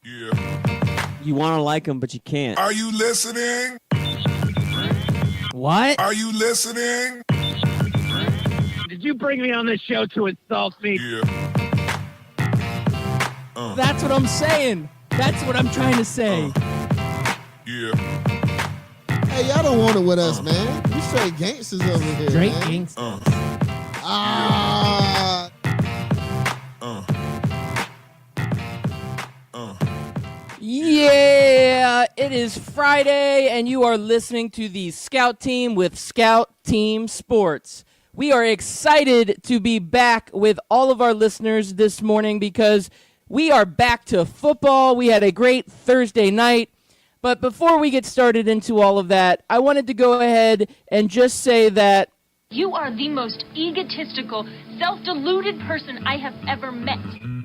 Yeah. You want to like him, but you can't. Are you listening? What? Are you listening? Did you bring me on this show to insult me? Yeah. That's what I'm saying. That's what I'm trying to say. Yeah. Hey, y'all don't want it with us, man. You straight gangsters over here. Straight man. gangsters. Ah. Yeah, it is Friday, and you are listening to the Scout Team with Scout Team Sports. We are excited to be back with all of our listeners this morning because we are back to football. We had a great Thursday night. But before we get started into all of that, I wanted to go ahead and just say that you are the most egotistical, self-deluded person I have ever met.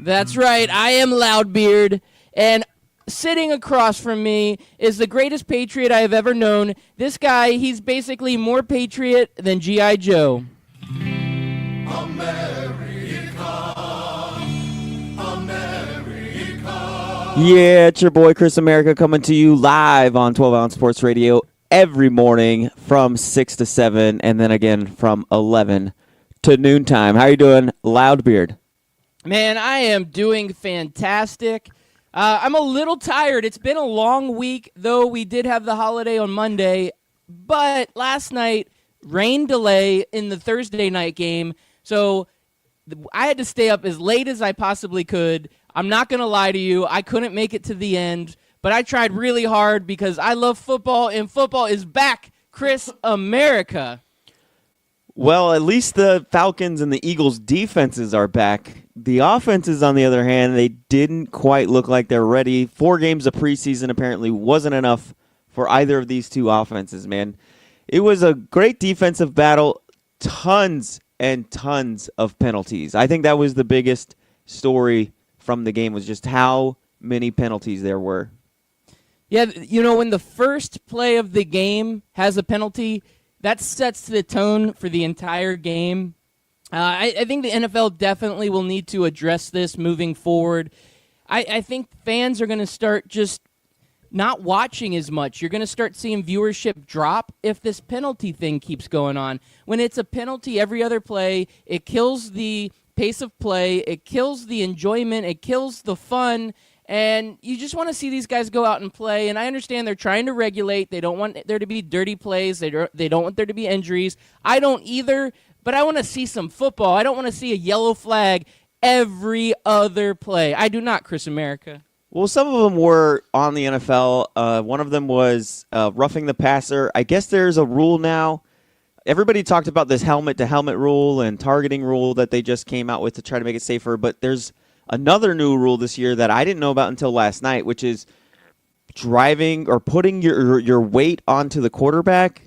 that's right, I am Loudbeard, and sitting across from me is the greatest patriot I have ever known. This guy, he's basically more patriot than G.I. Joe. Yeah, it's your boy Chris America coming to you live on 12 Ounce Sports Radio every morning from 6 to 7 and then again from 11 to noontime. How you doing, Loudbeard? Man, I am doing fantastic. I'm a little tired. It's been a long week, though we did have the holiday on Monday. But last night, rain delay in the Thursday night game. So I had to stay up as late as I possibly could. I'm not going to lie to you. I couldn't make it to the end. But I tried really hard because I love football, and football is back, Chris America. Well, at least the Falcons and the Eagles' defenses are back. The offenses, on the other hand, they didn't quite look like they're ready. 4 games of preseason apparently wasn't enough for either of these two offenses, man. It was a great defensive battle. Tons and tons of penalties. I think that was the biggest story from the game, was just how many penalties there were. Yeah, you know, when the first play of the game has a penalty, that sets the tone for the entire game. I think the NFL definitely will need to address this moving forward. I think fans are going to start just not watching as much. You're going to start seeing viewership drop if this penalty thing keeps going on. When it's a penalty every other play, it kills the pace of play, it kills the enjoyment, it kills the fun, and you just want to see these guys go out and play. And I understand they're trying to regulate. They don't want there to be dirty plays. They don't want there to be injuries. I don't either, but I want to see some football. I don't want to see a yellow flag every other play. I do not, Chris America. Well, some of them were on the NFL. One of them was roughing the passer. I guess there's a rule now. Everybody talked about this helmet-to-helmet rule and targeting rule that they just came out with to try to make it safer, but there's another new rule this year that I didn't know about until last night, which is driving or putting your weight onto the quarterback.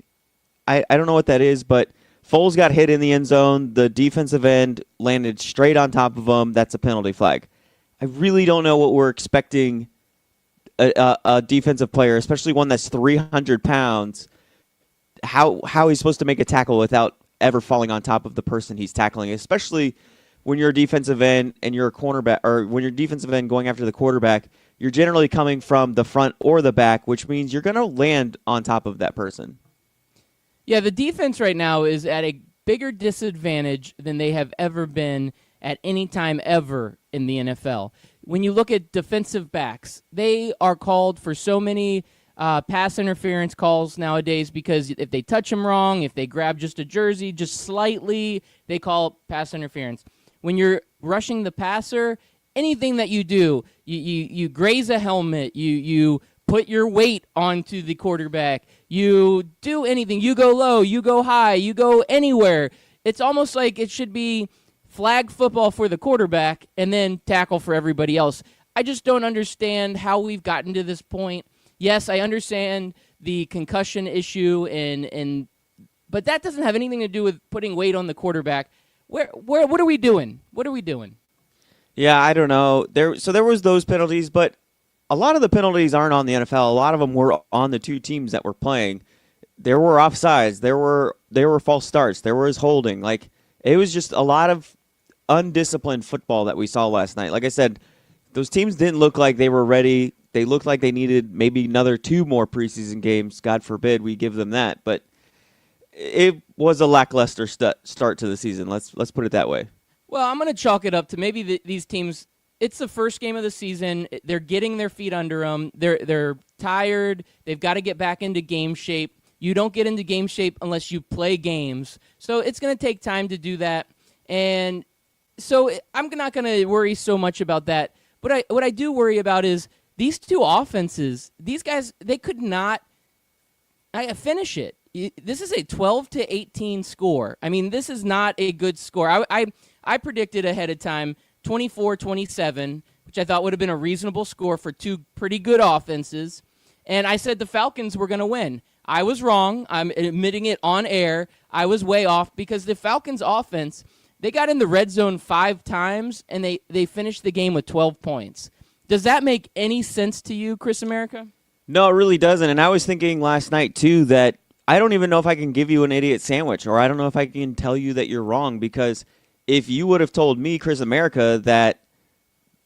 I don't know what that is, but Foles got hit in the end zone. The defensive end landed straight on top of him. That's a penalty flag. I really don't know what we're expecting a defensive player, especially one that's 300 pounds, how he's supposed to make a tackle without ever falling on top of the person he's tackling, especially when you're a defensive end and you're a cornerback, or when you're defensive end going after the quarterback, you're generally coming from the front or the back, which means you're going to land on top of that person. Yeah, the defense right now is at a bigger disadvantage than they have ever been at any time ever in the NFL. When you look at defensive backs, they are called for so many pass interference calls nowadays because if they touch them wrong, if they grab just a jersey just slightly, they call pass interference. When you're rushing the passer, anything that you do, you graze a helmet, you put your weight onto the quarterback, you do anything, you go low, you go high, you go anywhere. It's almost like it should be flag football for the quarterback and then tackle for everybody else. I just don't understand how we've gotten to this point. Yes, I understand the concussion issue, but that doesn't have anything to do with putting weight on the quarterback. What are we doing? What are we doing? Yeah, I don't know. There was those penalties, but a lot of the penalties aren't on the NFL. A lot of them were on the two teams that were playing. There were offsides. There were false starts. There was holding. Like, it was just a lot of undisciplined football that we saw last night. Like I said, those teams didn't look like they were ready. They looked like they needed maybe another 2 more preseason games. God forbid we give them that, but it was a lackluster start to the season. Let's put it that way. Well, I'm going to chalk it up to maybe these teams. It's the first game of the season. They're getting their feet under them. They're tired. They've got to get back into game shape. You don't get into game shape unless you play games. So it's going to take time to do that. And so I'm not going to worry so much about that. But what I do worry about is these 2 offenses. These guys, they could not finish it. This is a 12-18 score. I mean, this is not a good score. I predicted ahead of time 24-27, which I thought would have been a reasonable score for 2 pretty good offenses. And I said the Falcons were going to win. I was wrong. I'm admitting it on air. I was way off because the Falcons offense, they got in the red zone 5 times, and they finished the game with 12 points. Does that make any sense to you, Chris America? No, it really doesn't. And I was thinking last night, too, that I don't even know if I can give you an idiot sandwich, or I don't know if I can tell you that you're wrong, because if you would have told me, Chris America, that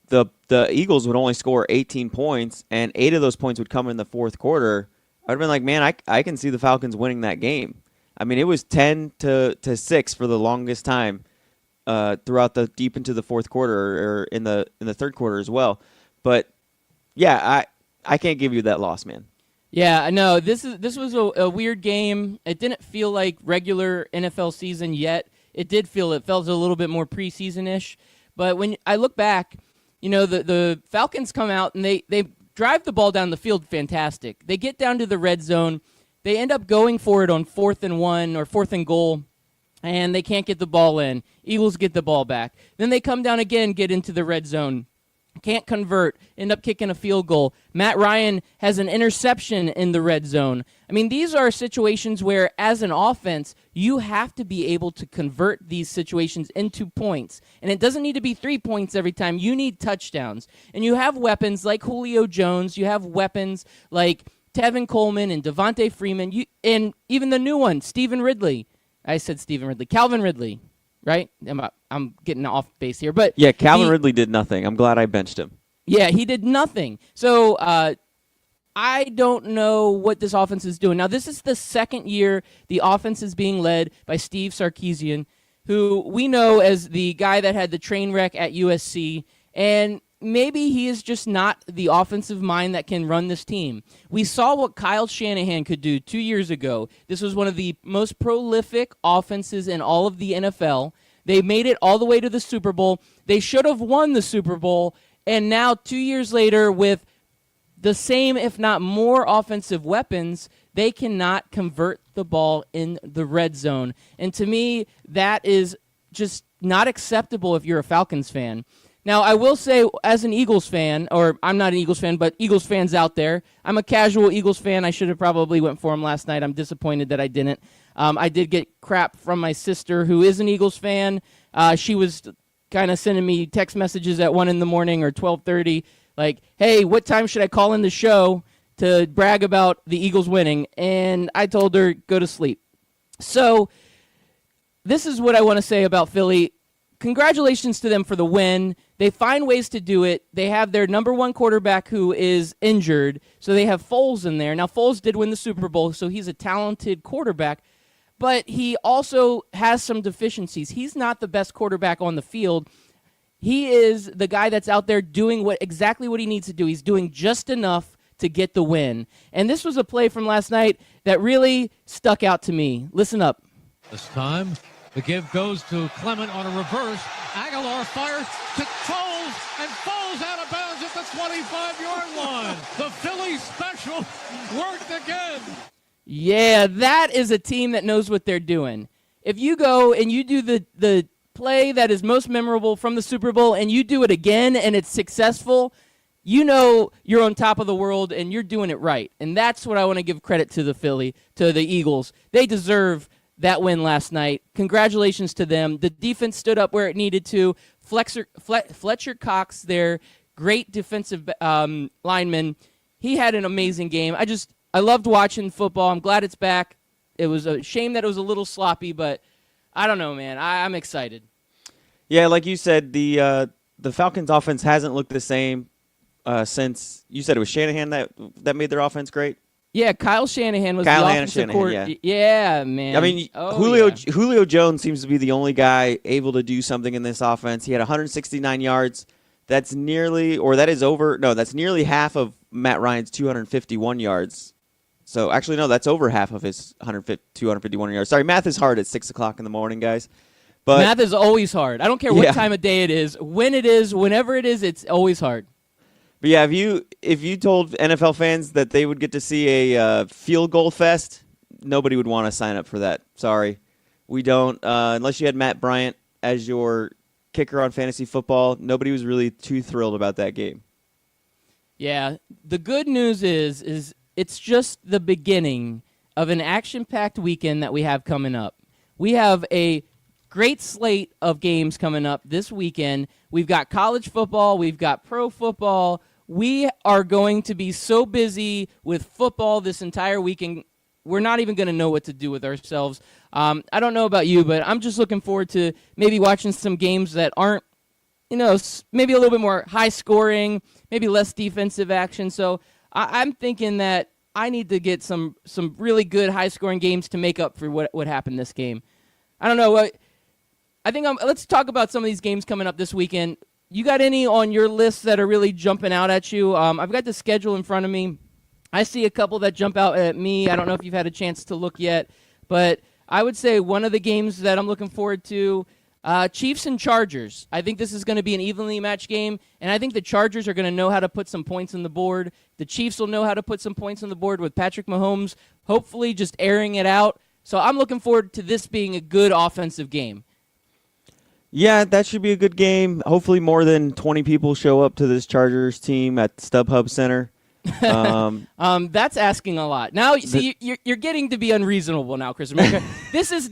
the Eagles would only score 18 points and 8 of those points would come in the fourth quarter, I would have been like, man, I can see the Falcons winning that game. I mean, it was 10-6 for the longest time throughout the deep into the fourth quarter, or in the third quarter as well. But yeah, I can't give you that loss, man. Yeah, no, this was a weird game. It didn't feel like regular NFL season yet. It felt a little bit more preseason-ish. But when I look back, the Falcons come out and they drive the ball down the field fantastic. They get down to the red zone. They end up going for it on 4th and 1 or 4th and goal, and they can't get the ball in. Eagles get the ball back. Then they come down again, get into the red zone. Can't convert, end up kicking a field goal. Matt Ryan has an interception in the red zone. I mean, these are situations where, as an offense, you have to be able to convert these situations into points. And it doesn't need to be 3 points every time. You need touchdowns. And you have weapons like Julio Jones. You have weapons like Tevin Coleman and Devontae Freeman. And even the new one, Calvin Ridley. Right? I'm getting off base here, but yeah, Calvin Ridley did nothing. I'm glad I benched him. Yeah, he did nothing. So I don't know what this offense is doing. Now, this is the second year the offense is being led by Steve Sarkisian, who we know as the guy that had the train wreck at USC, and maybe he is just not the offensive mind that can run this team. We saw what Kyle Shanahan could do 2 years ago. This was one of the most prolific offenses in all of the NFL. They made it all the way to the Super Bowl. They should have won the Super Bowl, and now 2 years later, with the same, if not more, offensive weapons, they cannot convert the ball in the red zone. And to me, that is just not acceptable if you're a Falcons fan. Now, I will say, as an Eagles fan, or I'm not an Eagles fan, but Eagles fans out there, I'm a casual Eagles fan. I should have probably went for them last night. I'm disappointed that I didn't. I did get crap from my sister, who is an Eagles fan. She was kind of sending me text messages at 1 in the morning or 12:30, like, hey, what time should I call in the show to brag about the Eagles winning? And I told her, go to sleep. So this is what I want to say about Philly. Congratulations to them for the win. They find ways to do it. They have their number one quarterback who is injured, so they have Foles in there. Now, Foles did win the Super Bowl, so he's a talented quarterback, but he also has some deficiencies. He's not the best quarterback on the field. He is the guy that's out there doing exactly what he needs to do. He's doing just enough to get the win. And this was a play from last night that really stuck out to me. Listen up. This time, the give goes to Clement on a reverse. Aguilar fires to Foles, and Foles out of bounds at the 25-yard line. The Philly special worked again. Yeah, that is a team that knows what they're doing. If you go and you do the play that is most memorable from the Super Bowl and you do it again and it's successful, you know you're on top of the world and you're doing it right. And that's what I want to give credit to the Eagles. They deserve that win last night. Congratulations to them. The defense stood up where it needed to. Fletcher Cox, their great defensive lineman, he had an amazing game. I loved watching football. I'm glad it's back. It was a shame that it was a little sloppy, but I don't know, man. I'm excited. Yeah, like you said, the the Falcons' offense hasn't looked the same since you said it was Shanahan that made their offense great. Yeah, Kyle Shanahan was Kyle the Shanahan, offensive coordinator. Yeah, man. I mean, Oh, Julio yeah. Julio Jones seems to be the only guy able to do something in this offense. He had 169 yards. That's nearly half of Matt Ryan's 251 yards. So actually, no, that's over half of his 251 yards. Sorry, math is hard at 6 o'clock in the morning, guys. But Math is always hard. I don't care what Yeah. time of day it is, when it is, whenever it is, it's always hard. But yeah, if you told NFL fans that they would get to see a field goal fest, nobody would want to sign up for that. Sorry, we don't. Unless you had Matt Bryant as your kicker on fantasy football, nobody was really too thrilled about that game. Yeah, the good news is it's just the beginning of an action-packed weekend that we have coming up. We have a great slate of games coming up this weekend. We've got college football, we've got pro football. We are going to be so busy with football this entire weekend, we're not even going to know what to do with ourselves. I don't know about you, but I'm just looking forward to maybe watching some games that aren't, maybe a little bit more high scoring, maybe less defensive action. So I'm thinking that I need to get some really good high scoring games to make up for what happened this game. I don't know. I think let's talk about some of these games coming up this weekend. You got any on your list that are really jumping out at you? I've got the schedule in front of me. I see a couple that jump out at me. I don't know if you've had a chance to look yet, but I would say one of the games that I'm looking forward to, Chiefs and Chargers. I think this is going to be an evenly matched game, and I think the Chargers are going to know how to put some points on the board. The Chiefs will know how to put some points on the board with Patrick Mahomes hopefully just airing it out. So I'm looking forward to this being a good offensive game. Yeah, that should be a good game. Hopefully more than 20 people show up to this Chargers team at StubHub Center. That's asking a lot. Now, see, you're getting to be unreasonable now, Chris America. This is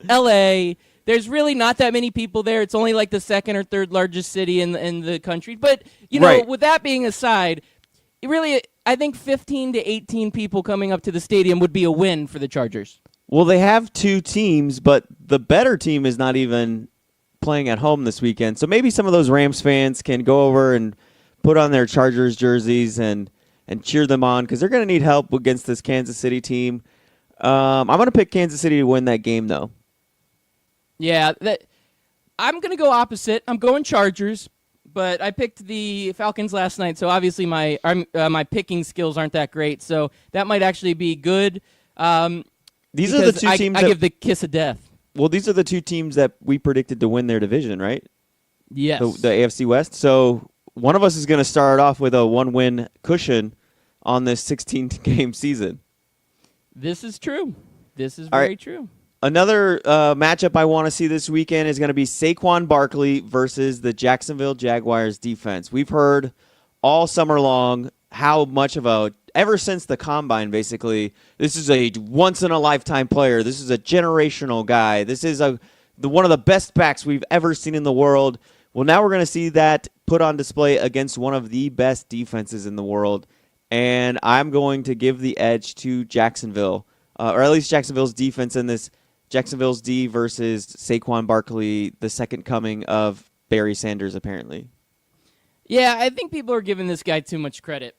L.A. There's really not that many people there. It's only like the second or third largest city in the country. But, Right. with that being aside, really, I think 15 to 18 people coming up to the stadium would be a win for the Chargers. Well, they have two teams, but the better team is not even playing at home this weekend. So maybe some of those Rams fans can go over and put on their Chargers jerseys and cheer them on because they're going to need help against this Kansas City team. I'm going to pick Kansas City to win that game, though. Yeah, I'm going to go opposite. I'm going Chargers, but I picked the Falcons last night, so obviously my picking skills aren't that great. So that might actually be good. These are the two teams I give the kiss of death. Well, these are the two teams that we predicted to win their division, right? Yes. The AFC West. So one of us is going to start off with a one-win cushion on this 16-game season. This is true. This is All very right. true. Another matchup I want to see this weekend is going to be Saquon Barkley versus the Jacksonville Jaguars defense. We've heard all summer long how much of ever since the Combine, basically, this is a once-in-a-lifetime player. This is a generational guy. This is one of the best backs we've ever seen in the world. Well, now we're going to see that put on display against one of the best defenses in the world, and I'm going to give the edge to Jacksonville, or at least Jacksonville's defense in this Jacksonville's D versus Saquon Barkley, the second coming of Barry Sanders, apparently. Yeah, I think people are giving this guy too much credit.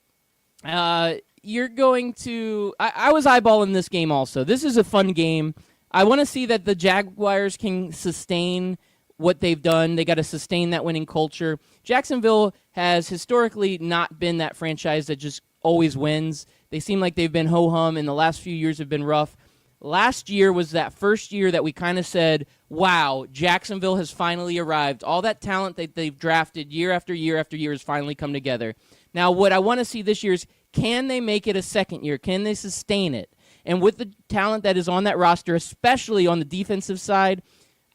You're going to... I was eyeballing this game also. This is a fun game. I want to see that the Jaguars can sustain what they've done. They got to sustain that winning culture. Jacksonville has historically not been that franchise that just always wins. They seem like they've been ho-hum, and the last few years have been rough. Last year was that first year that we kind of said, wow, Jacksonville has finally arrived. All that talent that they've drafted year after year after year has finally come together. Now, what I want to see this year is, can they make it a second year? Can they sustain it? And with the talent that is on that roster, especially on the defensive side,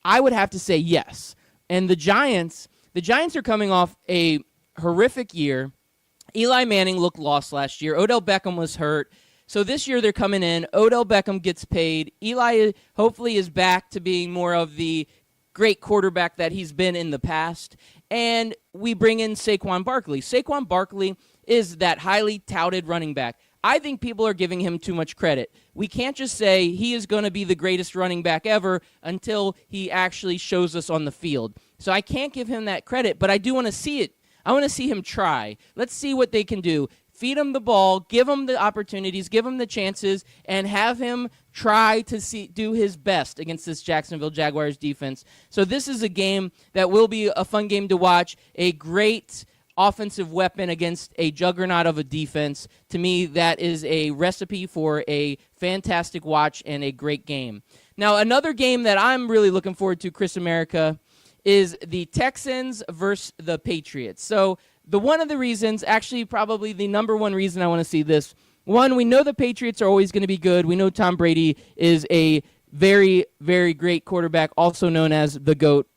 I would have to say yes. And the Giants are coming off a horrific year. Eli Manning looked lost last year. Odell Beckham was hurt. So this year they're coming in. Odell Beckham gets paid. Eli hopefully is back to being more of the great quarterback that he's been in the past. And we bring in Saquon Barkley. Saquon Barkley is that highly touted running back. I think people are giving him too much credit. We can't just say he is going to be the greatest running back ever until he actually shows us on the field. So I can't give him that credit, but I do want to see it. I want to see him try. Let's see what they can do. Feed him the ball, give him the opportunities, give him the chances, and have him try to do his best against this Jacksonville Jaguars defense. So this is a game that will be a fun game to watch, a great offensive weapon against a juggernaut of a defense. To me, that is a recipe for a fantastic watch and a great game. Now, another game that I'm really looking forward to, Chris America, is the Texans versus the Patriots. So one of the reasons, actually probably the number one reason I want to see this, one, we know the Patriots are always going to be good. We know Tom Brady is a very, very great quarterback, also known as the GOAT.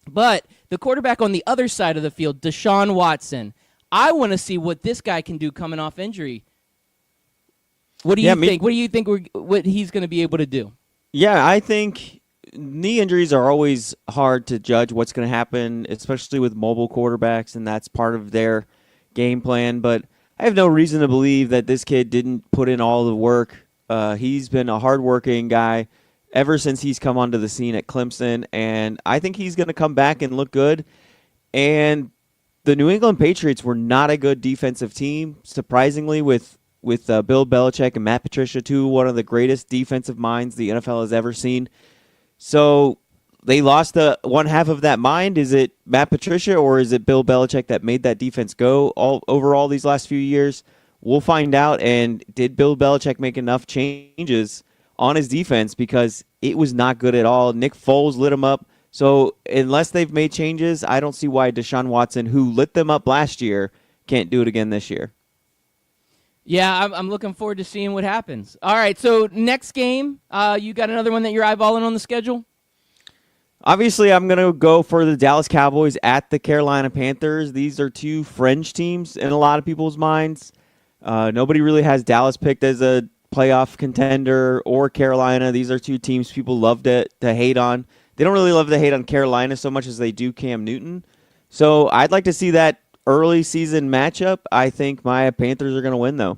But the quarterback on the other side of the field, Deshaun Watson, I want to see what this guy can do coming off injury. What do you think? What do you think what he's going to be able to do? Yeah, I think knee injuries are always hard to judge what's going to happen, especially with mobile quarterbacks, and that's part of their game plan. But I have no reason to believe that this kid didn't put in all the work. He's been a hardworking guy ever since he's come onto the scene at Clemson, and I think he's going to come back and look good. And the New England Patriots were not a good defensive team, surprisingly, with Bill Belichick and Matt Patricia, one of the greatest defensive minds the NFL has ever seen. So they lost the one half of that mind. Is it Matt Patricia or is it Bill Belichick that made that defense go over these last few years? We'll find out. And did Bill Belichick make enough changes on his defense, because it was not good at all? Nick Foles lit him up. So unless they've made changes, I don't see why Deshaun Watson, who lit them up last year, can't do it again this year. Yeah, I'm looking forward to seeing what happens. All right, so next game, you got another one that you're eyeballing on the schedule? Obviously, I'm going to go for the Dallas Cowboys at the Carolina Panthers. These are two fringe teams in a lot of people's minds. Nobody really has Dallas picked as a playoff contender or Carolina. These are two teams people love to hate on. They don't really love to hate on Carolina so much as they do Cam Newton. So I'd like to see that early season matchup. I think my Panthers are going to win, though.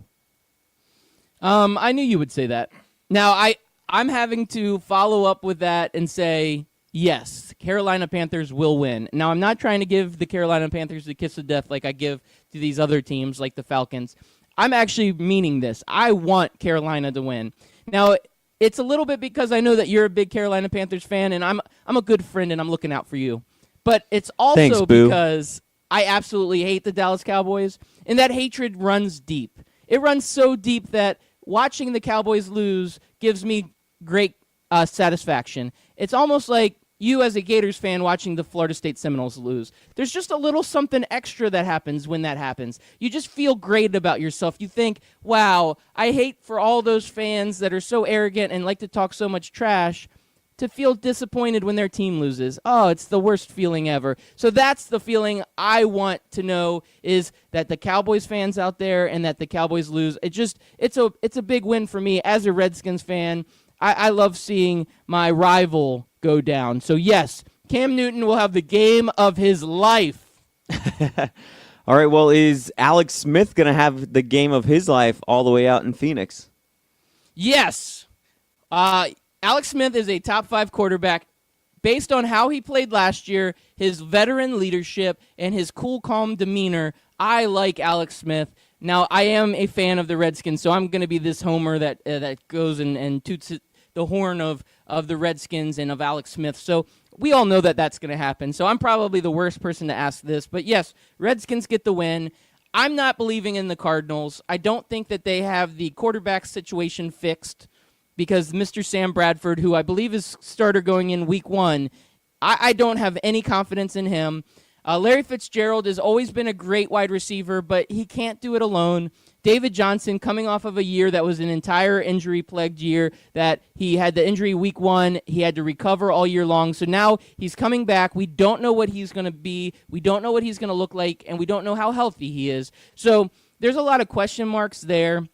I knew you would say that. Now, I'm having to follow up with that and say, yes, Carolina Panthers will win. Now, I'm not trying to give the Carolina Panthers the kiss of death like I give to these other teams like the Falcons. I'm actually meaning this. I want Carolina to win. Now, it's a little bit because I know that you're a big Carolina Panthers fan, and I'm a good friend, and I'm looking out for you. But it's also Thanks, Boo. because I absolutely hate the Dallas Cowboys, and that hatred runs deep. It runs so deep that watching the Cowboys lose gives me great satisfaction. It's almost like you as a Gators fan watching the Florida State Seminoles lose. There's just a little something extra that happens when that happens. You just feel great about yourself. You think, wow, I hate for all those fans that are so arrogant and like to talk so much trash to feel disappointed when their team loses. Oh, it's the worst feeling ever. So that's the feeling I want to know, is that the Cowboys fans out there and that the Cowboys lose. It's a big win for me as a Redskins fan. I love seeing my rival go down. So yes, Cam Newton will have the game of his life. All right, well, is Alex Smith going to have the game of his life all the way out in Phoenix? Yes. Alex Smith is a top 5 quarterback based on how he played last year, his veteran leadership, and his cool, calm demeanor. I like Alex Smith. Now, I am a fan of the Redskins, so I'm going to be this homer that goes and toots the horn of the Redskins and of Alex Smith. So we all know that that's going to happen. So I'm probably the worst person to ask this. But yes, Redskins get the win. I'm not believing in the Cardinals. I don't think that they have the quarterback situation fixed, because Mr. Sam Bradford, who I believe is starter going in week 1, I don't have any confidence in him. Larry Fitzgerald has always been a great wide receiver, but he can't do it alone. David Johnson, coming off of a year that was an entire injury-plagued year, that he had the injury week 1, he had to recover all year long. So now he's coming back. We don't know what he's going to be. We don't know what he's going to look like, and we don't know how healthy he is. So there's a lot of question marks there.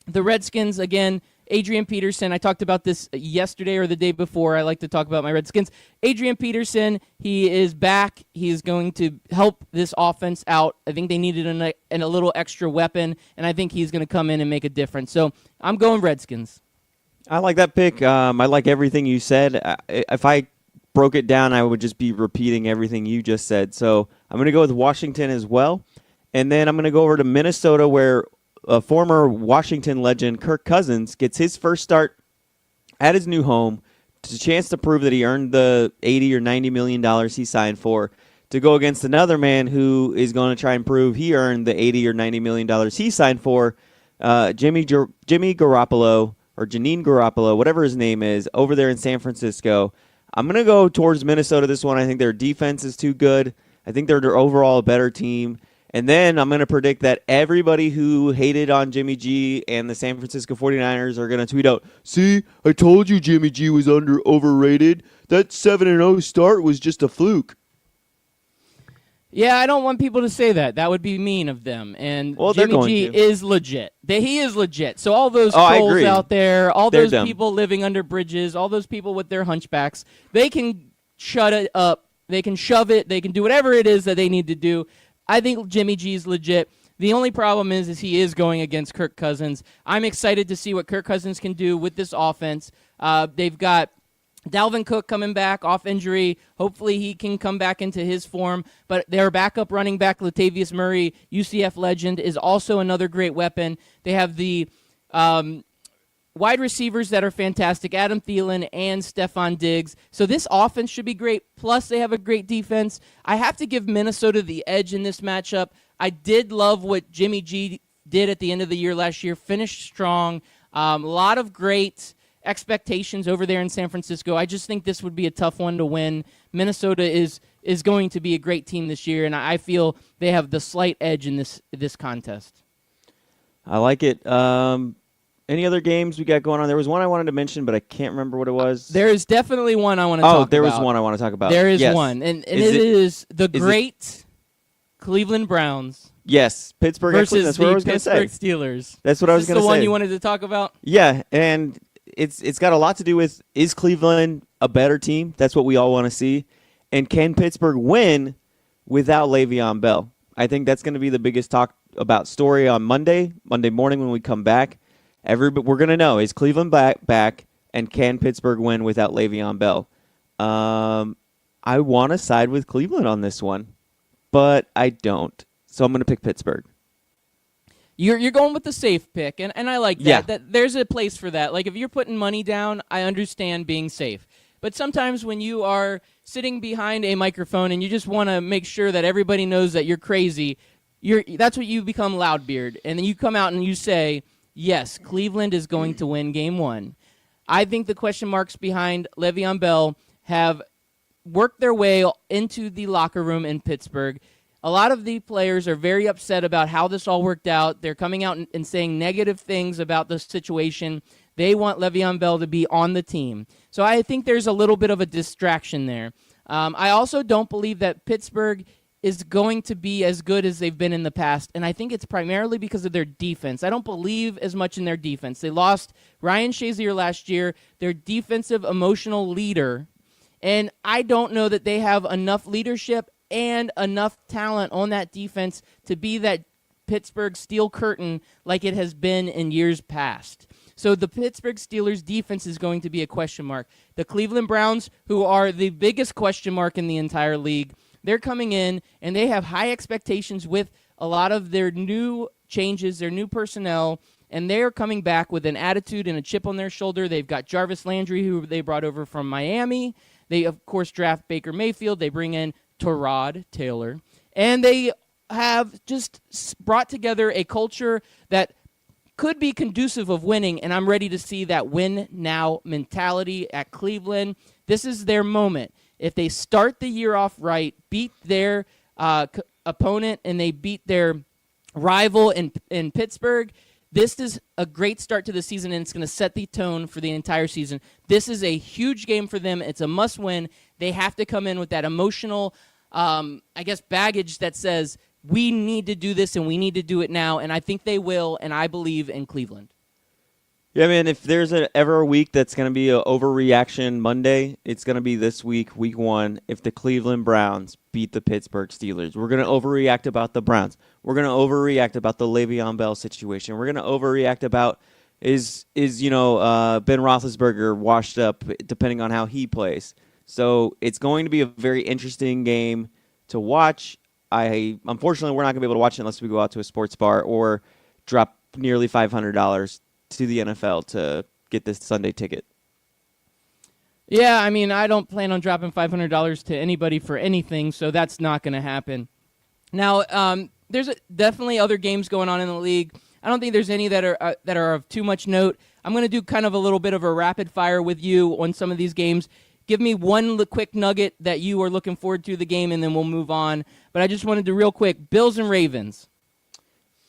The Redskins, again, Adrian Peterson, I talked about this yesterday or the day before. I like to talk about my Redskins. Adrian Peterson, he is back. He is going to help this offense out. I think they needed a little extra weapon, and I think he's going to come in and make a difference. So I'm going Redskins. I like that pick. I like everything you said. If I broke it down, I would just be repeating everything you just said. So I'm going to go with Washington as well. And then I'm going to go over to Minnesota, where a former Washington legend, Kirk Cousins, gets his first start at his new home. It's a chance to prove that he earned the $80 or $90 million he signed for, to go against another man who is going to try and prove he earned the $80 or $90 million he signed for, Jimmy Garoppolo, or Janine Garoppolo, whatever his name is, over there in San Francisco. I'm going to go towards Minnesota this one. I think their defense is too good. I think they're overall a better team. And then I'm going to predict that everybody who hated on Jimmy G and the San Francisco 49ers are going to tweet out, "See, I told you Jimmy G was overrated. That 7-0 start was just a fluke." Yeah, I don't want people to say that. That would be mean of them. And Jimmy G is legit. He is legit. So all those trolls out there, all those people living under bridges, all those people with their hunchbacks, they can shut it up. They can shove it. They can do whatever it is that they need to do. I think Jimmy G is legit. The only problem is he is going against Kirk Cousins. I'm excited to see what Kirk Cousins can do with this offense. They've got Dalvin Cook coming back off injury. Hopefully he can come back into his form. But their backup running back, Latavius Murray, UCF legend, is also another great weapon. They have the wide receivers that are fantastic, Adam Thielen and Stephon Diggs. So this offense should be great. Plus, they have a great defense. I have to give Minnesota the edge in this matchup. I did love what Jimmy G did at the end of the year last year. Finished strong. A lot of great expectations over there in San Francisco. I just think this would be a tough one to win. Minnesota is going to be a great team this year, and I feel they have the slight edge in this contest. I like it. Any other games we got going on? There was one I wanted to mention, but I can't remember what it was. There is definitely one I want to talk about. Oh, there was one I want to talk about. There is one, and it is the great Cleveland Browns. Yes, Pittsburgh. Versus that's what I was going to say. Pittsburgh Steelers. That's what I was going to say. The one you wanted to talk about? Yeah, and it's got a lot to do with, is Cleveland a better team? That's what we all want to see. And can Pittsburgh win without Le'Veon Bell? I think that's going to be the biggest talk about story on Monday morning when we come back. We're going to know, is Cleveland back, and can Pittsburgh win without Le'Veon Bell? I want to side with Cleveland on this one, but I don't. So I'm going to pick Pittsburgh. You're going with the safe pick, and I like that. Yeah. That there's a place for that. Like, if you're putting money down, I understand being safe. But sometimes when you are sitting behind a microphone and you just want to make sure that everybody knows that you're crazy, that's what you become, Loudbeard. And then you come out and you say, yes, Cleveland is going to win game one. I think the question marks behind Le'Veon Bell have worked their way into the locker room in Pittsburgh. A lot of the players are very upset about how this all worked out. They're coming out and saying negative things about the situation. They want Le'Veon Bell to be on the team. So I think there's a little bit of a distraction there. I also don't believe that Pittsburgh is going to be as good as they've been in the past, and I think it's primarily because of their defense. I don't believe as much in their defense. They lost Ryan Shazier last year, their defensive emotional leader, and I don't know that they have enough leadership and enough talent on that defense to be that Pittsburgh steel curtain like it has been in years past. So the Pittsburgh Steelers defense is going to be a question mark. The Cleveland Browns, who are the biggest question mark in the entire league, they're coming in and they have high expectations with a lot of their new changes, their new personnel, and they're coming back with an attitude and a chip on their shoulder. They've got Jarvis Landry, who they brought over from Miami. They, of course, draft Baker Mayfield. They bring in Tyrod Taylor. And they have just brought together a culture that could be conducive of winning, and I'm ready to see that win-now mentality at Cleveland. This is their moment. If they start the year off right, beat their opponent, and they beat their rival in Pittsburgh, this is a great start to the season, and it's going to set the tone for the entire season. This is a huge game for them. It's a must-win. They have to come in with that emotional, baggage that says, we need to do this, and we need to do it now, and I think they will, and I believe in Cleveland. Yeah, man, if there's ever a week that's going to be an overreaction Monday, it's going to be this week, week one, if the Cleveland Browns beat the Pittsburgh Steelers. We're going to overreact about the Browns. We're going to overreact about the Le'Veon Bell situation. We're going to overreact about Ben Roethlisberger washed up, depending on how he plays. So it's going to be a very interesting game to watch. Unfortunately, we're not going to be able to watch it unless we go out to a sports bar or drop nearly $500 to the NFL to get this Sunday ticket. Yeah, I mean, I don't plan on dropping $500 to anybody for anything, so that's not going to happen. Now, there's definitely other games going on in the league. I don't think there's any that are of too much note. I'm going to do kind of a little bit of a rapid fire with you on some of these games. Give me one quick nugget that you are looking forward to the game, and then we'll move on. But I just wanted to real quick, Bills and Ravens.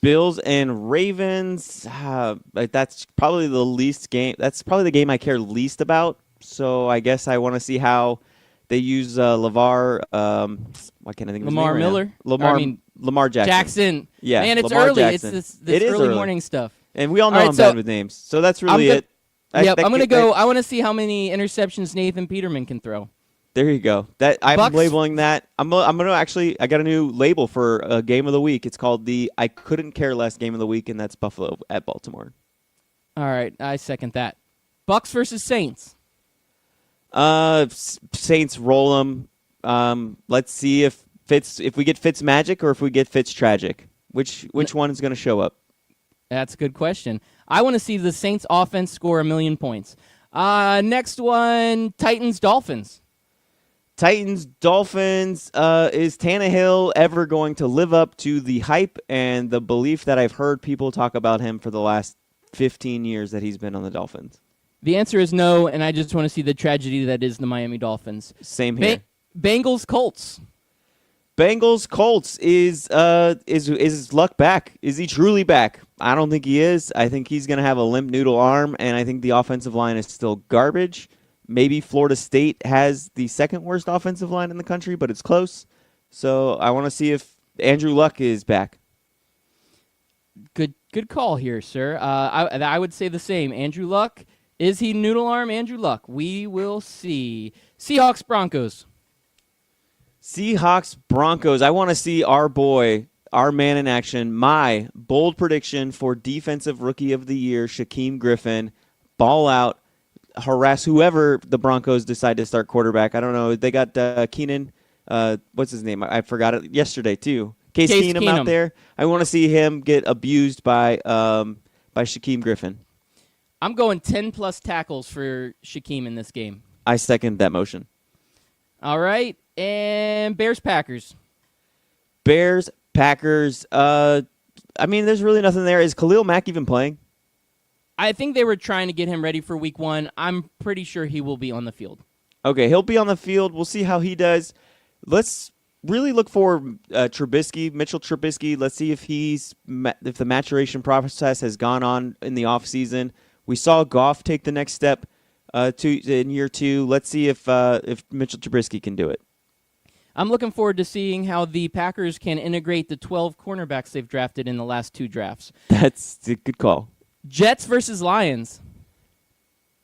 Bills and Ravens, that's probably the least game. That's probably the game I care least about. So I guess I want to see how they use LeVar. Why can't I think of his Lamar name right now? Miller? Lamar Jackson. Jackson. Yeah, Man, it's Lamar early. Jackson. It's this It is early early. morning stuff. And we all know All right, I'm so bad with names. So that's really it. I'm going to go. I want to see how many interceptions Nathan Peterman can throw. There you go. That I'm Bucks- labeling that. I'm gonna actually. I got a new label for a game of the week. It's called the I couldn't care less game of the week, and that's Buffalo at Baltimore. All right, I second that. Bucks versus Saints. Saints roll them. Let's see if we get Fitz magic or if we get Fitz tragic. Which one is going to show up? That's a good question. I want to see the Saints offense score 1,000,000 points. Next one, Titans Dolphins. Titans Dolphins. Is Tannehill ever going to live up to the hype and the belief that I've heard people talk about him for the last 15 years that he's been on the Dolphins? The answer is no, and I just want to see the tragedy that is the Miami Dolphins. Same here. Bengals Colts. Bengals Colts is Luck back? Is he truly back? I don't think he is. I think he's going to have a limp noodle arm, and I think the offensive line is still garbage. Maybe Florida State has the second worst offensive line in the country, but it's close. So I want to see if Andrew Luck is back. Good call here, sir. I would say the same. Andrew Luck. Is he noodle arm Andrew Luck? We will see. Seahawks Broncos. Seahawks Broncos. I want to see our boy, our man in action. My bold prediction for Defensive Rookie of the Year, Shaquem Griffin, ball out, harass whoever the Broncos decide to start quarterback. I don't know. They got Keenan. What's his name? I forgot it yesterday too. Case Keenum out there. I want to see him get abused by Shaquem Griffin. I'm going 10-plus tackles for Shaquem in this game. I second that motion. All right. And Bears-Packers. Bears-Packers. I mean, there's really nothing there. Is Khalil Mack even playing? I think they were trying to get him ready for week 1. I'm pretty sure he will be on the field. Okay, he'll be on the field. We'll see how he does. Let's really look for Trubisky, Mitchell Trubisky. Let's see if if the maturation process has gone on in the offseason. We saw Goff take the next step in year 2. Let's see if Mitchell Trubisky can do it. I'm looking forward to seeing how the Packers can integrate the 12 cornerbacks they've drafted in the last 2 drafts. That's a good call. Jets versus Lions.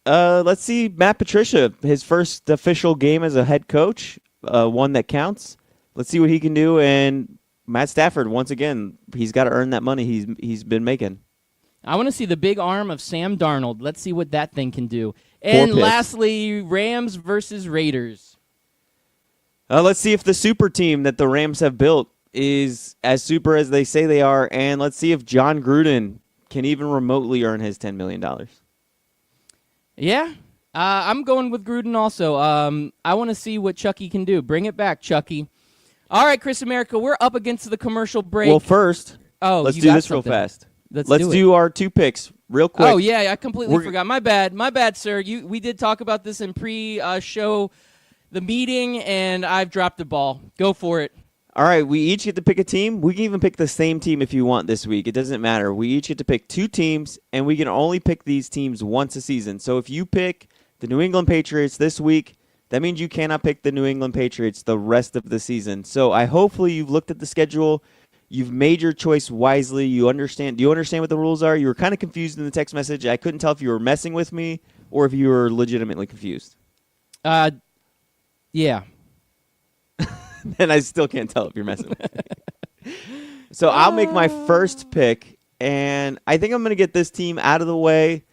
Let's see Matt Patricia, his first official game as a head coach, one that counts. Let's see what he can do. And Matt Stafford, once again, he's got to earn that money he's been making. I want to see the big arm of Sam Darnold. Let's see what that thing can do. And lastly, Rams versus Raiders. Let's see if the super team that the Rams have built is as super as they say they are. And let's see if John Gruden can even remotely earn his $10 million. Yeah, I'm going with Gruden also. I want to see what Chucky can do. Bring it back, Chucky. All right, Chris America, we're up against the commercial break. Well, first, let's do this real fast. Let's do our 2 picks real quick. Oh, yeah, I completely forgot. My bad, sir. We did talk about this in pre-show, the meeting, and I've dropped the ball. Go for it. All right, we each get to pick a team. We can even pick the same team if you want this week. It doesn't matter. We each get to pick 2 teams, and we can only pick these teams once a season. So if you pick the New England Patriots this week, that means you cannot pick the New England Patriots the rest of the season. So hopefully you've looked at the schedule. You've made your choice wisely. You understand. Do you understand what the rules are? You were kind of confused in the text message. I couldn't tell if you were messing with me or if you were legitimately confused. Yeah. And I still can't tell if you're messing with me. So I'll make my first pick, and I think I'm going to get this team out of the way.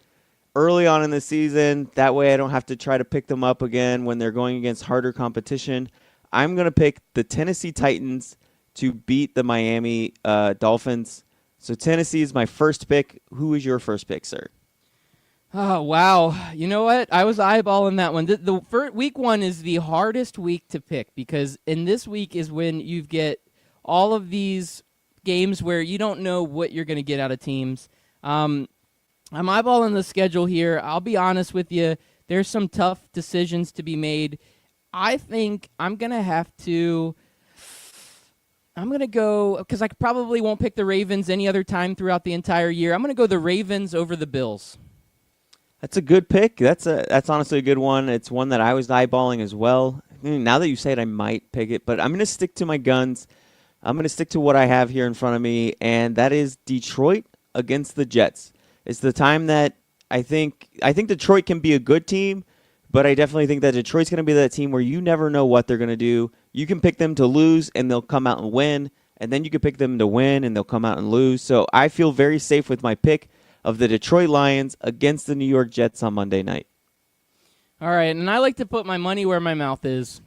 early on in the season. That way I don't have to try to pick them up again when they're going against harder competition. I'm going to pick the Tennessee Titans to beat the Miami Dolphins. So Tennessee is my first pick. Who is your first pick, sir? Oh, wow. You know what? I was eyeballing that one. The first, week 1 is the hardest week to pick because in this week is when you get all of these games where you don't know what you're going to get out of teams. I'm eyeballing the schedule here. I'll be honest with you. There's some tough decisions to be made. I think I'm going to go, because I probably won't pick the Ravens any other time throughout the entire year. I'm going to go the Ravens over the Bills. That's a good pick. That's honestly a good one. It's one that I was eyeballing as well. Now that you say it, I might pick it, but I'm going to stick to my guns. I'm going to stick to what I have here in front of me, and that is Detroit against the Jets. It's the time that I think Detroit can be a good team, but I definitely think that Detroit's going to be that team where you never know what they're going to do. You can pick them to lose, and they'll come out and win, and then you can pick them to win, and they'll come out and lose. So I feel very safe with my pick of the Detroit Lions against the New York Jets on Monday night. All right, and I like to put my money where my mouth is,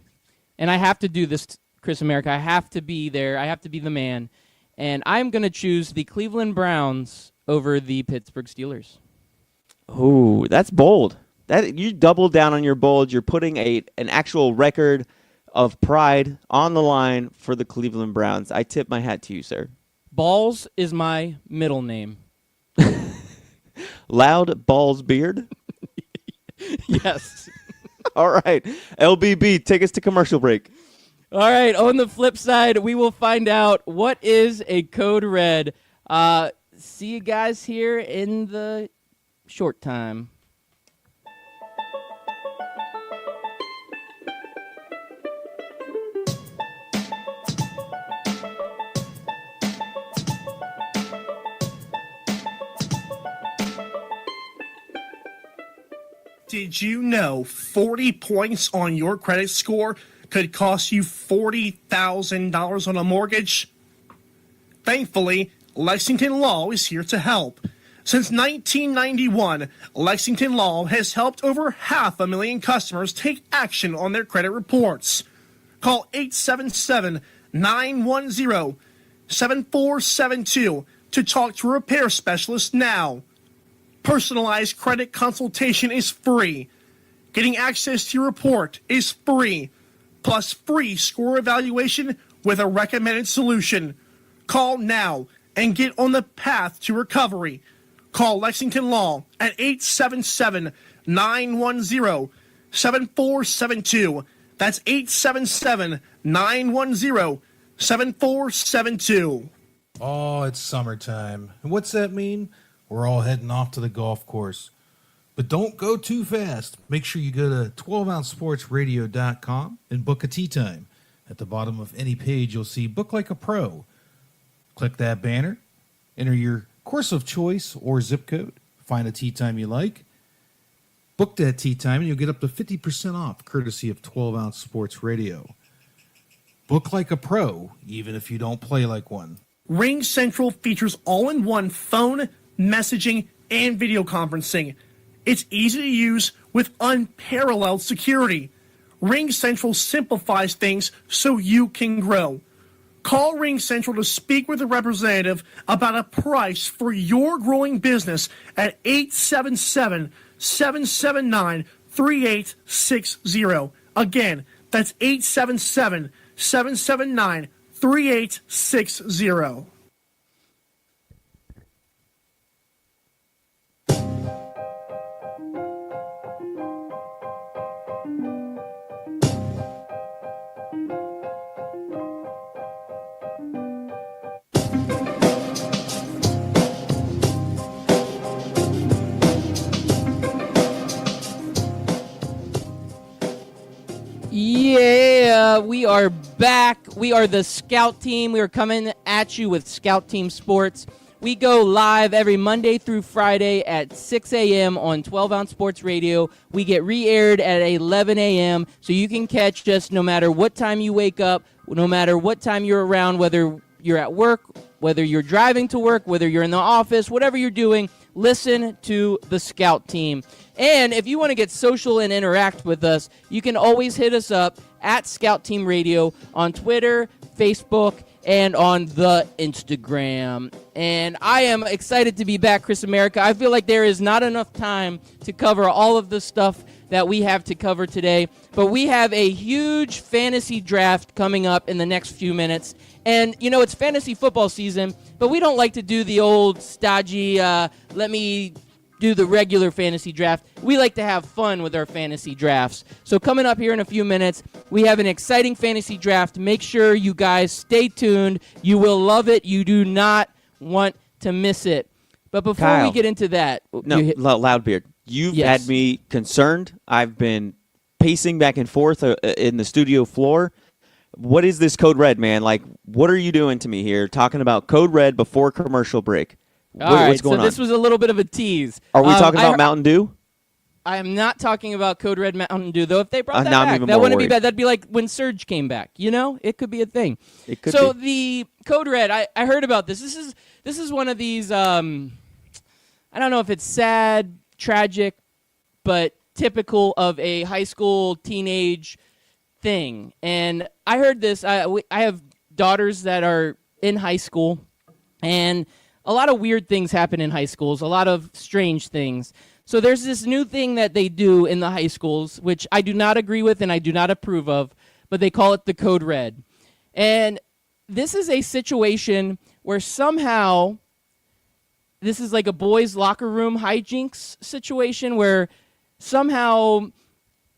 and I have to do this, Chris America. I have to be there. I have to be the man, and I'm going to choose the Cleveland Browns over the Pittsburgh Steelers. Ooh, that's bold. That you doubled down on your bold. You're putting an actual record of pride on the line for the Cleveland Browns. I tip my hat to you, sir. Balls is my middle name. Loud Balls Beard? Yes. All right. LBB, take us to commercial break. All right, on the flip side, we will find out what is a code red. See you guys here in the short time. Did you know 40 points on your credit score could cost you $40,000 on a mortgage? Thankfully, Lexington Law is here to help. Since 1991, Lexington Law has helped over 500,000 customers take action on their credit reports. Call 877-910-7472 to talk to a repair specialist now. Personalized credit consultation is free. Getting access to your report is free. Plus free score evaluation with a recommended solution. Call now and get on the path to recovery. Call Lexington Law at 877-910-7472. That's 877-910-7472. Oh, it's summertime. And what's that mean? We're all heading off to the golf course. But don't go too fast. Make sure you go to 12ouncesportsradio.com and book a tee time. At the bottom of any page, you'll see Book Like a Pro. Click that banner, enter your course of choice or zip code, find a tee time you like, book that tee time, and you'll get up to 50% off, courtesy of 12 Ounce Sports Radio. Book like a pro, even if you don't play like one. Ring Central features all-in-one phone, messaging, and video conferencing. It's easy to use with unparalleled security. Ring Central simplifies things so you can grow. Call Ring Central to speak with a representative about a price for your growing business at 877-779-3860. Again, that's 877-779-3860. Yeah, we are back. We are the Scout Team. We are coming at you with Scout Team Sports. We go live every Monday through Friday at 6 a.m. on 12 Ounce Sports Radio. We get re-aired at 11 a.m. so you can catch us no matter what time you wake up, no matter what time you're around, whether you're at work, whether you're driving to work, whether you're in the office, whatever you're doing. listen to the Scout Team. And if you want to get social and interact with us, you can always hit us up at Scout Team Radio on Twitter, Facebook, and on the Instagram. And I am excited to be back, Chris America. I feel like there is not enough time to cover all of the stuff that we have to cover today, but we have a huge fantasy draft coming up in the next few minutes. And, you know, it's fantasy football season, but we don't like to do the old stodgy, let me do the regular fantasy draft. We like to have fun with our fantasy drafts. So coming up here in a few minutes, we have an exciting fantasy draft. Make sure you guys stay tuned. You will love it. You do not want to miss it. But before Kyle. we get into that, No, Loudbeard, you've Yes. had me concerned. I've been pacing back and forth in the studio floor. What is this Code Red, man? Like, what are you doing to me here? Talking about Code Red before commercial break. all right, What's going so this on? was a little bit of a tease. Are we talking about I- Mountain Dew? I am not talking about Code Red Mountain Dew, though. If they brought that now I'm back, even that more wouldn't be worried. bad. That'd be like when Surge came back. You know, it could be a thing. It could so be. the Code Red, I heard about this. This is one of these. I don't know if it's sad, tragic, but typical of a high school teenage thing. And I heard this. I have daughters that are in high school, and a lot of weird things happen in high schools, a lot of strange things. So there's this new thing that they do in the high schools, which I do not agree with and I do not approve of, but they call it the Code Red. And this is a situation where somehow this is like a boys' locker room hijinks situation where somehow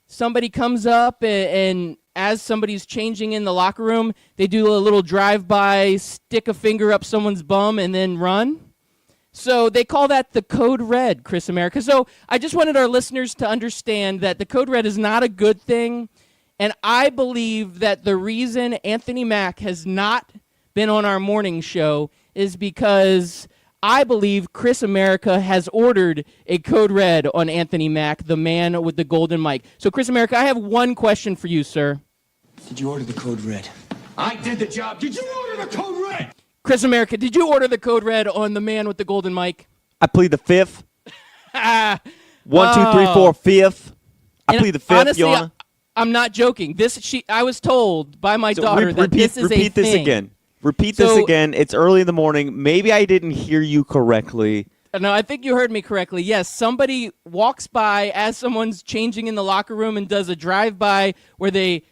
somebody comes up and as somebody's changing in the locker room, they do a little drive-by, stick a finger up someone's bum, and then run. So they call that the Code Red, Chris America. So I just wanted our listeners to understand that the Code Red is not a good thing, and I believe that the reason Anthony Mack has not been on our morning show is because I believe Chris America has ordered a Code Red on Anthony Mack, the man with the golden mic. So, Chris America, I have one question for you, sir. Did you order the Code Red? I did the job. Did you order the Code Red? Chris America, did you order the Code Red on the man with the golden mic? I plead the fifth. 1, 2, 3, 4, fifth. I And plead the fifth, honestly, Your Honor. I'm not joking. I was told by my daughter that this is a repeat this thing. again. Repeat this So- again. It's early in the morning. Maybe I didn't hear you correctly. No, I think you heard me correctly. Yes, somebody walks by as someone's changing in the locker room and does a drive-by where they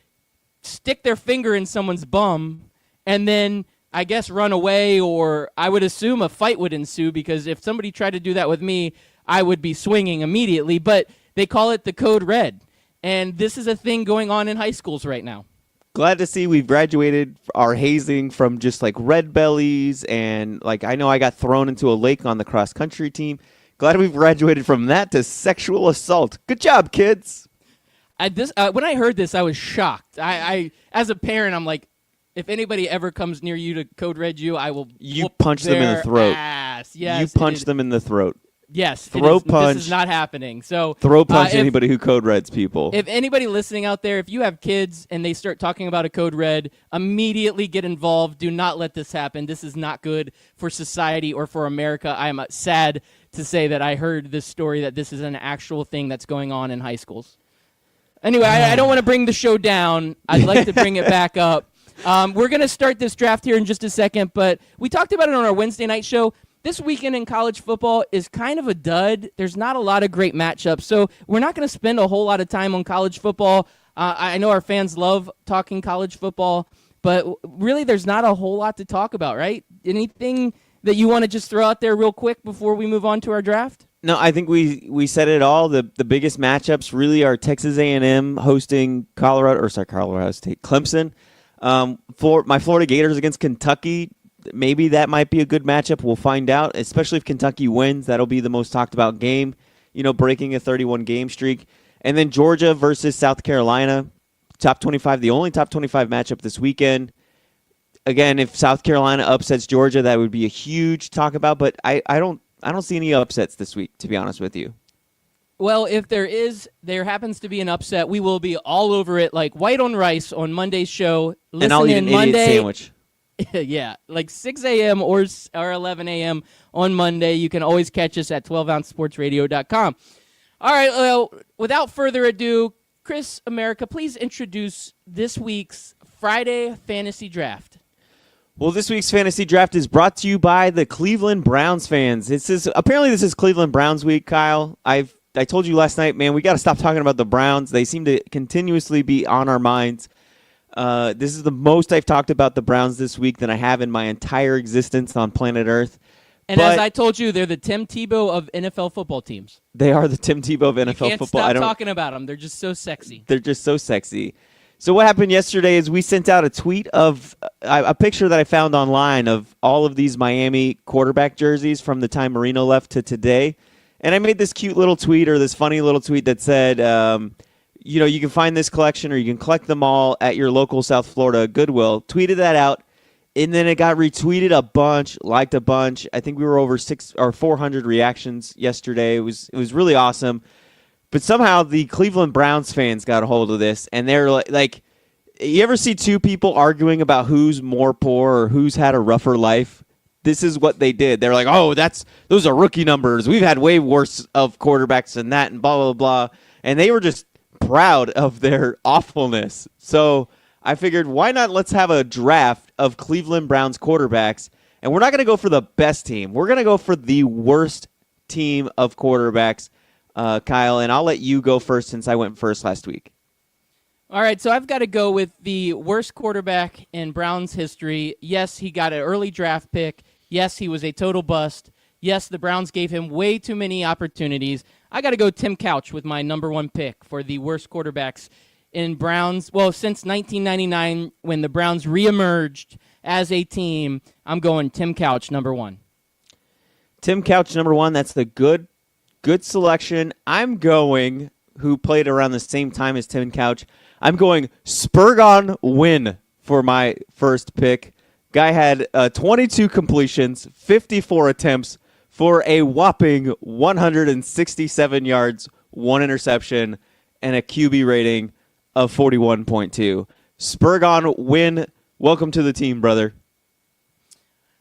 stick their finger in someone's bum and then I guess run away, or I would assume a fight would ensue because if somebody tried to do that with me, I would be swinging immediately. But they call it the Code Red, and this is a thing going on in high schools right now. Glad to see we've graduated our hazing from just like red bellies and like I know I got thrown into a lake on the cross country team. Glad we've graduated from that to sexual assault. Good job, kids. When I heard this, I was shocked. I as a parent, I'm like, if anybody ever comes near you to Code Red you, I will whoop punch them in the their throat. ass. Yes, You punch them in the throat. Yes, Throat punch. This is not happening. So Throat punch if- anybody who code reds people. If anybody listening out there, if you have kids and they start talking about a Code Red, immediately get involved. Do not let this happen. This is not good for society or for America. I am sad to say that I heard this story that this is an actual thing that's going on in high schools. Anyway, I don't want to bring the show down. I'd like to bring it back up. We're going to start this draft here in just a second, but we talked about it on our Wednesday night show. This weekend in college football is kind of a dud. There's not a lot of great matchups, so we're not going to spend a whole lot of time on college football. I know our fans love talking college football, but really there's not a whole lot to talk about, right? Anything that you want to just throw out there real quick before we move on to our draft? No, I think we said it all. The biggest matchups really are Texas A&M hosting Colorado State, Clemson. My Florida Gators against Kentucky. Maybe that might be a good matchup. We'll find out, especially if Kentucky wins. That'll be the most talked about game, breaking a 31-game streak. And then Georgia versus South Carolina, top 25, the only top 25 matchup this weekend. Again, if South Carolina upsets Georgia, that would be a huge talk about, but I don't see any upsets this week, to be honest with you. Well, if there happens to be an upset, we will be all over it like white on rice on Monday's show. Listen And I'll eat in an Monday. idiot sandwich. Yeah, like 6 a.m. or 11 a.m. on Monday. You can always catch us at 12ouncesportsradio.com. All right, well, without further ado, Chris America, please introduce this week's Friday Fantasy Draft. Well, this week's fantasy draft is brought to you by the Cleveland Browns fans. This is Cleveland Browns week, Kyle. I told you last night, man, we got to stop talking about the Browns. They seem to continuously be on our minds. This is the most I've talked about the Browns this week than I have in my entire existence on planet Earth. And as I told you, they're the Tim Tebow of NFL football teams. They are the Tim Tebow of NFL you can't football. Stop talking about them. They're just so sexy. They're just so sexy. So what happened yesterday is we sent out a tweet of a picture that I found online of all of these Miami quarterback jerseys from the time Marino left to today. And I made this cute little tweet or this funny little tweet that said, you can find this collection or you can collect them all at your local South Florida Goodwill. Tweeted that out, and then it got retweeted a bunch, liked a bunch. I think we were over 400 reactions yesterday. It was really awesome. But somehow the Cleveland Browns fans got a hold of this, and they're like, you ever see two people arguing about who's more poor or who's had a rougher life? This is what they did. They're like, oh, those are rookie numbers. We've had way worse of quarterbacks than that, and blah, blah, blah. And they were just proud of their awfulness. So I figured, why not let's have a draft of Cleveland Browns quarterbacks, and we're not going to go for the best team. We're going to go for the worst team of quarterbacks. Kyle, and I'll let you go first since I went first last week. All right, so I've got to go with the worst quarterback in Browns history. Yes, he got an early draft pick. Yes, he was a total bust. Yes, the Browns gave him way too many opportunities. I got to go Tim Couch with my number one pick for the worst quarterbacks in Browns. Well, since 1999 when the Browns reemerged as a team, I'm going Tim Couch, number one. Tim Couch, number one. That's the good selection. I'm going, who played around the same time as Tim Couch, I'm going Spurgon Wynn for my first pick. Guy had 22 completions, 54 attempts for a whopping 167 yards, 1 interception, and a QB rating of 41.2. Spurgon Wynn, welcome to the team, brother.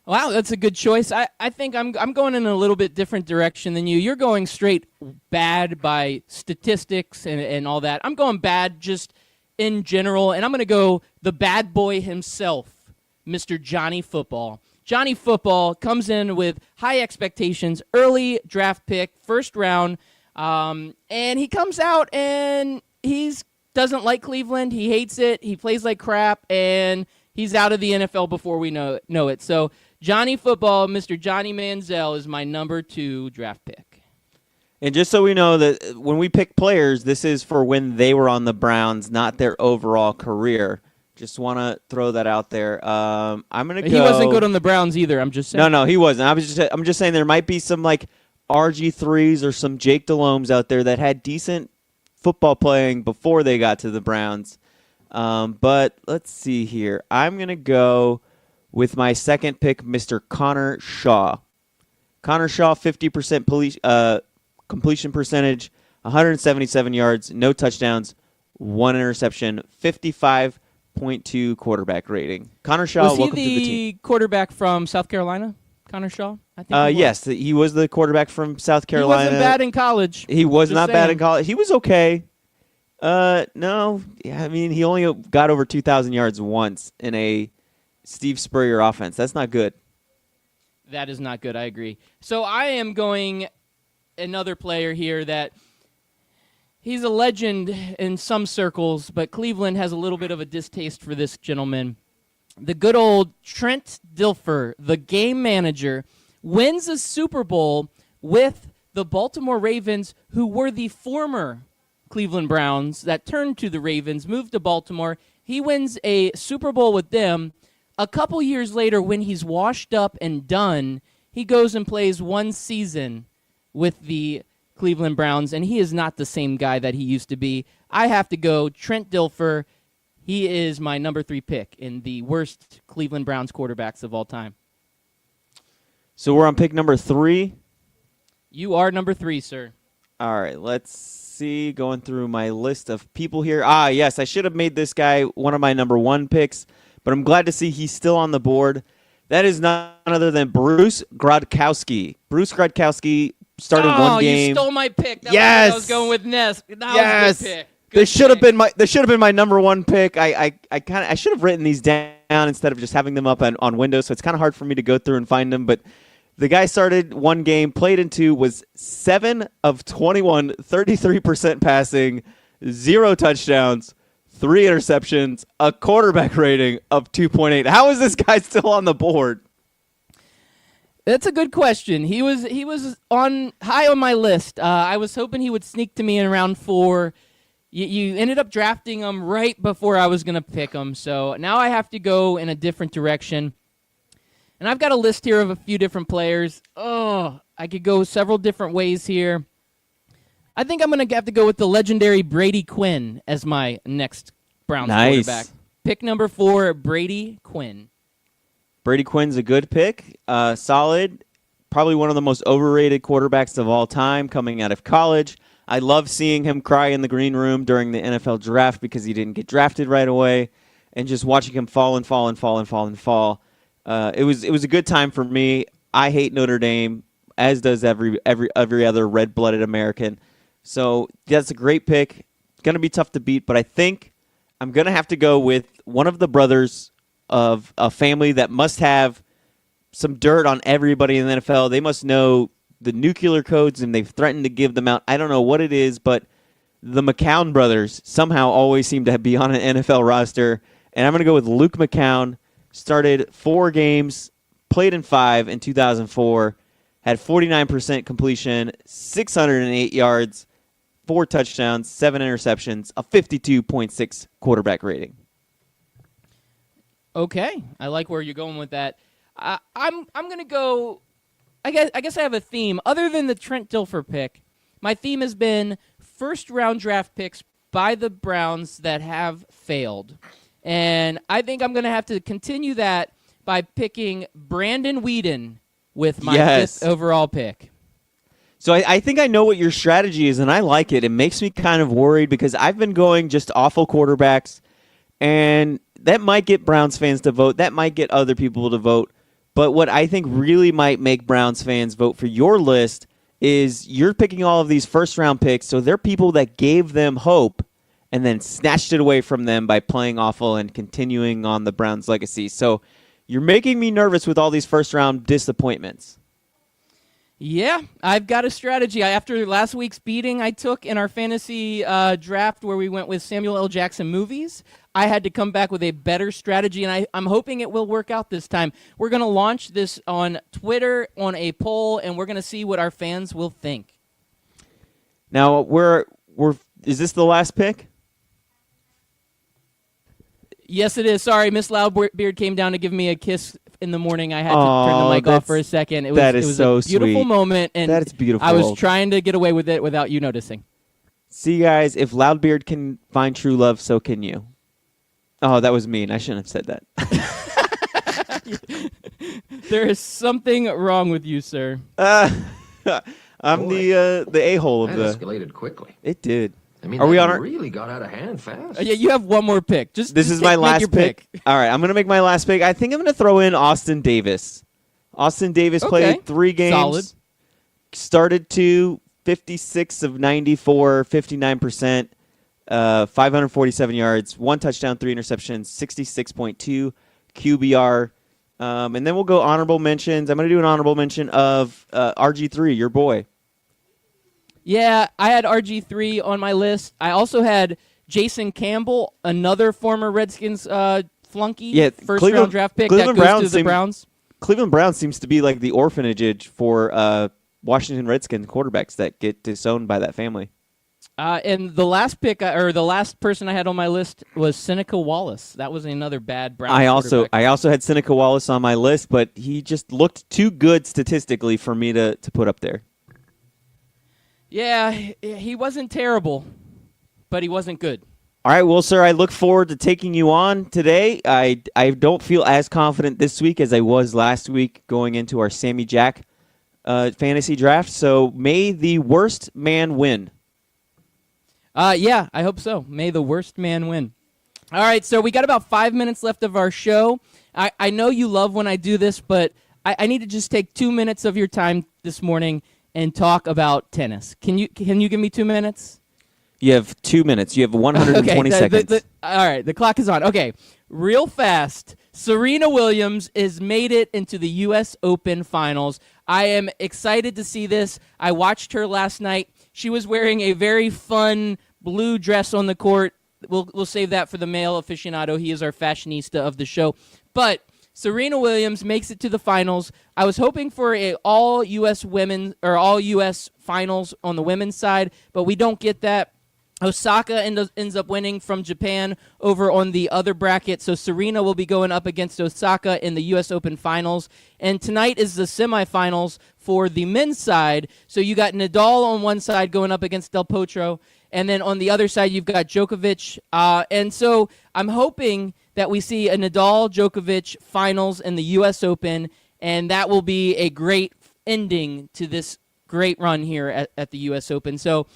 Wow, that's a good choice. I think I'm going in a little bit different direction than you. You're going straight bad by statistics and all that. I'm going bad just in general, and I'm going to go the bad boy himself, Mr. Johnny Football. Johnny Football comes in with high expectations, early draft pick, first round, and he comes out and he doesn't like Cleveland. He hates it. He plays like crap, and he's out of the NFL before we know it. So Johnny Football, Mr. Johnny Manziel, is my number 2 draft pick. And just so we know that when we pick players, this is for when they were on the Browns, not their overall career. Just want to throw that out there. I'm going to go. He wasn't good on the Browns either. I'm just saying. No, he wasn't. I'm just saying there might be some like RG3s or some Jake Delomes out there that had decent football playing before they got to the Browns. But let's see here. I'm going to go with my second pick, Mr. Connor Shaw. Connor Shaw, 50% completion percentage, 177 yards, no touchdowns, 1 interception, 55.2 quarterback rating. Connor Shaw, welcome to the team. Was he the quarterback from South Carolina, Connor Shaw? I think yes, he was the quarterback from South Carolina. He wasn't bad in college. He was Just not saying. bad in college. He was okay. No, I mean, he only got over 2,000 yards once in a Steve Spurrier offense. That's not good. That is not good. I agree. So I am going another player here that he's a legend in some circles, but Cleveland has a little bit of a distaste for this gentleman. The good old Trent Dilfer, the game manager, wins a Super Bowl with the Baltimore Ravens, who were the former Cleveland Browns that turned to the Ravens, moved to Baltimore. He wins a Super Bowl with them. A couple years later, when he's washed up and done, he goes and plays one season with the Cleveland Browns, and he is not the same guy that he used to be. I have to go Trent Dilfer. He is my number 3 pick in the worst Cleveland Browns quarterbacks of all time. So we're on pick number 3. You are number 3, sir. All right, let's see. Going through my list of people here. Yes, I should have made this guy one of my number 1 picks, but I'm glad to see he's still on the board. That is none other than Bruce Grodkowski. Bruce Grodkowski started one game. You stole my pick. That Yes! was I was going with Ness. That Yes. was a good pick. This should have been my number one pick. I should have written these down instead of just having them up on Windows, so it's kind of hard for me to go through and find them. But the guy started one game, played in two, was 7 of 21, 33% passing, 0 touchdowns, 3 interceptions, a quarterback rating of 2.8. How is this guy still on the board? That's a good question. He was on high on my list. I was hoping he would sneak to me in round 4. You ended up drafting him right before I was going to pick him, so now I have to go in a different direction. And I've got a list here of a few different players. Oh, I could go several different ways here. I think I'm going to have to go with the legendary Brady Quinn as my next Browns quarterback. Pick number 4, Brady Quinn. Brady Quinn's a good pick, solid, probably one of the most overrated quarterbacks of all time coming out of college. I love seeing him cry in the green room during the NFL draft because he didn't get drafted right away, and just watching him fall and fall and fall and fall and fall. It was a good time for me. I hate Notre Dame, as does every other red-blooded American. So that's a great pick. Going to be tough to beat, but I think I'm going to have to go with one of the brothers of a family that must have some dirt on everybody in the NFL. They must know the nuclear codes, and they've threatened to give them out. I don't know what it is, but the McCown brothers somehow always seem to be on an NFL roster. And I'm going to go with Luke McCown. Started 4 games, played in 5 in 2004, had 49% completion, 608 yards, 4 touchdowns, 7 interceptions, a 52.6 quarterback rating. Okay, I like where you're going with that. I'm going to go. I guess I have a theme. Other than the Trent Dilfer pick, my theme has been first-round draft picks by the Browns that have failed. And I think I'm going to have to continue that by picking Brandon Weeden with my 5th overall pick. So I think I know what your strategy is, and I like it. It makes me kind of worried because I've been going just awful quarterbacks, and that might get Browns fans to vote. That might get other people to vote. But what I think really might make Browns fans vote for your list is you're picking all of these first-round picks, so they're people that gave them hope and then snatched it away from them by playing awful and continuing on the Browns' legacy. So you're making me nervous with all these first-round disappointments. Yeah, I've got a strategy. After last week's beating I took in our fantasy draft where we went with Samuel L. Jackson movies, I had to come back with a better strategy, and I'm hoping it will work out this time. We're going to launch this on Twitter on a poll, and we're going to see what our fans will think. Now, is this the last pick? Yes, it is. Sorry, Miss Loudbeard came down to give me a kiss in the morning. I had to turn the mic off for a second. It was so a beautiful sweet. moment, and that is beautiful. I was trying to get away with it without you noticing. See, guys, if Loudbeard can find true love, so can you. Oh, that was mean. I shouldn't have said that. There is something wrong with you, sir. I'm the a-hole of That escalated quickly. It did. I mean, Are we on really got out of hand fast. Yeah, you have one more pick. This is my last pick. All right, I'm going to make my last pick. I think I'm going to throw in Austin Davis. Austin Davis played 3 games. Solid. Started 56 of 94, 59%, 547 yards, 1 touchdown, 3 interceptions, 66.2 QBR. And then we'll go honorable mentions. I'm going to do an honorable mention of RG3, your boy. Yeah, I had RG3 on my list. I also had Jason Campbell, another former Redskins flunky, first-round draft pick that goes to the Browns. Cleveland Browns seems to be like the orphanage for Washington Redskins quarterbacks that get disowned by that family. And the last pick, or the last person I had on my list was Seneca Wallace. That was another bad Browns quarterback. I also had Seneca Wallace on my list, but he just looked too good statistically for me to put up there. Yeah, he wasn't terrible, but he wasn't good. All right, well, sir, I look forward to taking you on today. I don't feel as confident this week as I was last week going into our Sammy Jack fantasy draft, so may the worst man win. Yeah, I hope so. May the worst man win. All right, so we got about 5 minutes left of our show. I know you love when I do this, but I need to just take 2 minutes of your time this morning and talk about tennis. Can you give me 2 minutes? You have 2 minutes. You have 120 seconds. All right, the clock is on. Okay, real fast. Serena Williams has made it into the U.S. Open Finals. I am excited to see this. I watched her last night. She was wearing a very fun blue dress on the court. We'll save that for the male aficionado. He is our fashionista of the show. But Serena Williams makes it to the finals. I was hoping for a all U.S. women or all U.S. finals on the women's side, but we don't get that. Osaka ends up winning from Japan over on the other bracket, so Serena will be going up against Osaka in the U.S. Open Finals. And tonight is the semifinals for the men's side, so you got Nadal on one side going up against Del Potro, and then on the other side you've got Djokovic. And so I'm hoping that we see a Nadal-Djokovic finals in the U.S. Open, and that will be a great ending to this great run here at the U.S. Open. So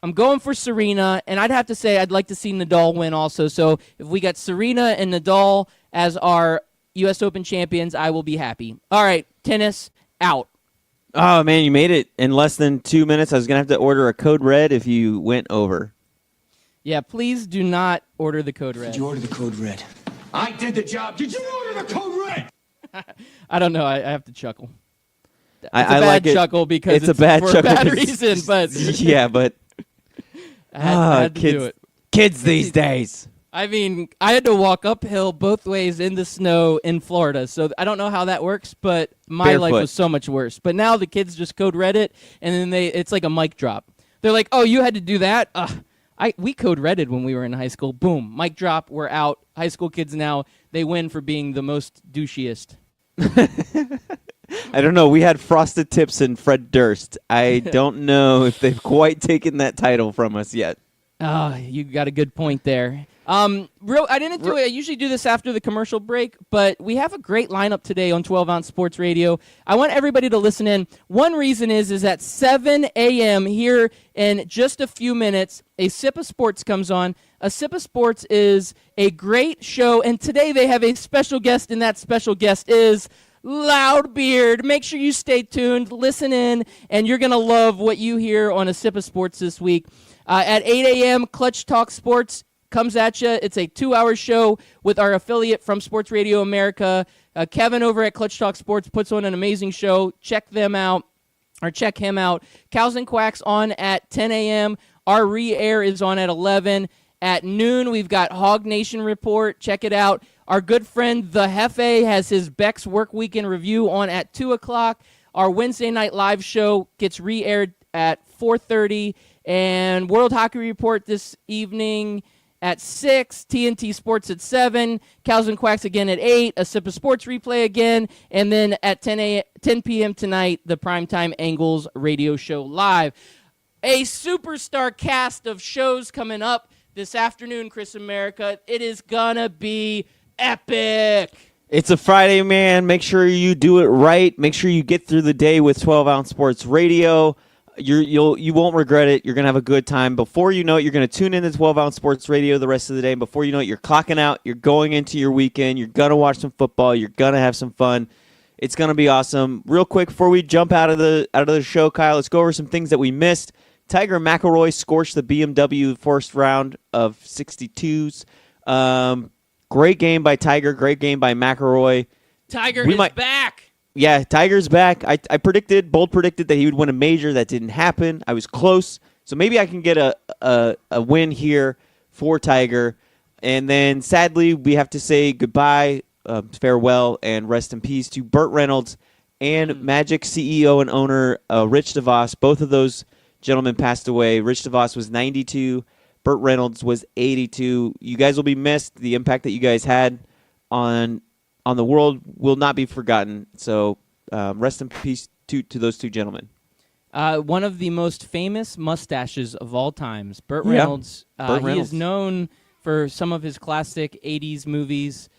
I'm going for Serena, and I'd have to say I'd like to see Nadal win also. So if we got Serena and Nadal as our U.S. Open champions, I will be happy. All right, tennis, out. Oh, man, you made it in less than 2 minutes. I was going to have to order a code red if you went over. Yeah, please do not order the code red. Did you order the code red? I did the job. Did you order the code red? I don't know. I have to chuckle. It's I a bad like it. chuckle because It's a bad for chuckle a bad 'cause- reason, but Yeah, but I had to kids, do it. kids these days. I mean, I had to walk uphill both ways in the snow in Florida, so I don't know how that works, but my life Barefoot. was so much worse. But now the kids just code red it, and then it's like a mic drop. They're like, "Oh, you had to do that? We code redded when we were in high school. Boom, mic drop. We're out. High school kids now they win for being the most douchiest." I don't know. We had Frosted Tips and Fred Durst. I don't know if they've quite taken that title from us yet. You got a good point there. I didn't do it. I usually do this after the commercial break, but we have a great lineup today on 12 Ounce Sports Radio. I want everybody to listen in. One reason is at 7 a.m. here in just a few minutes, A Sip of Sports comes on. A Sip of Sports is a great show, and today they have a special guest, and that special guest is Loudbeard. Make sure you stay tuned, listen in, and you're going to love what you hear on A Sip of Sports this week. At 8 a.m., Clutch Talk Sports comes at you. It's a 2-hour show with our affiliate from Sports Radio America. Kevin over at Clutch Talk Sports puts on an amazing show. Check them out, or check him out. Cows and Quacks on at 10 a.m. Our re-air is on at 11. At noon, we've got Hog Nation Report. Check it out. Our good friend, The Hefe, has his Beck's Work Weekend Review on at 2 o'clock. Our Wednesday night live show gets re-aired at 4:30. And World Hockey Report this evening at 6, TNT Sports at 7, Cows and Quacks again at 8, A Sip of Sports replay again, and then at 10 p.m. tonight, the Primetime Angles radio show live. A superstar cast of shows coming up this afternoon, Chris America. It is gonna be epic. It's a Friday, man. Make sure you do it right. Make sure you get through the day with 12 Ounce Sports Radio. You won't regret it. You're going to have a good time. Before you know it, you're going to tune in to 12 Ounce Sports Radio the rest of the day. Before you know it, you're clocking out. You're going into your weekend. You're going to watch some football. You're going to have some fun. It's going to be awesome. Real quick, before we jump out of the show, Kyle, let's go over some things that we missed. Tiger McElroy scorched the BMW first round of 62s. Great game by Tiger. Great game by McElroy. Tiger is back. Yeah, Tiger's back. I bold predicted that he would win a major. That didn't happen. I was close. So maybe I can get a win here for Tiger. And then, sadly, we have to say goodbye, farewell, and rest in peace to Burt Reynolds and Magic CEO and owner Rich DeVos. Both of those gentlemen passed away. Rich DeVos was 92. Burt Reynolds was 82. You guys will be missed. The impact that you guys had on the world will not be forgotten. So rest in peace to those two gentlemen. One of the most famous mustaches of all times, Burt Reynolds. He is known for some of his classic 80s movies.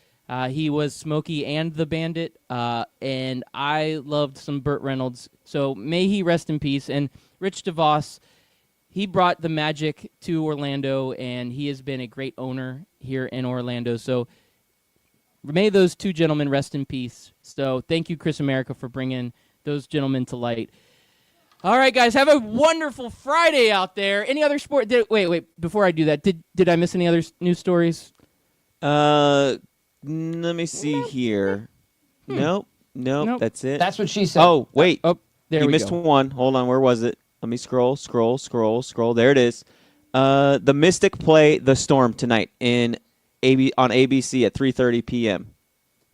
He was Smokey and the Bandit, and I loved some Burt Reynolds. So may he rest in peace. And Rich DeVos, he brought the Magic to Orlando, and he has been a great owner here in Orlando. So may those two gentlemen rest in peace. So thank you, Chris America, for bringing those gentlemen to light. All right, guys, have a wonderful Friday out there. Any other sport? Wait. Before I do that, did I miss any other news stories? Let me see here. Nope, that's it. That's what she said. Oh, wait. There you we missed go. one. Hold on, where was it? Let me scroll. There it is. The Mystic play the Storm tonight on ABC at 3:30 p.m.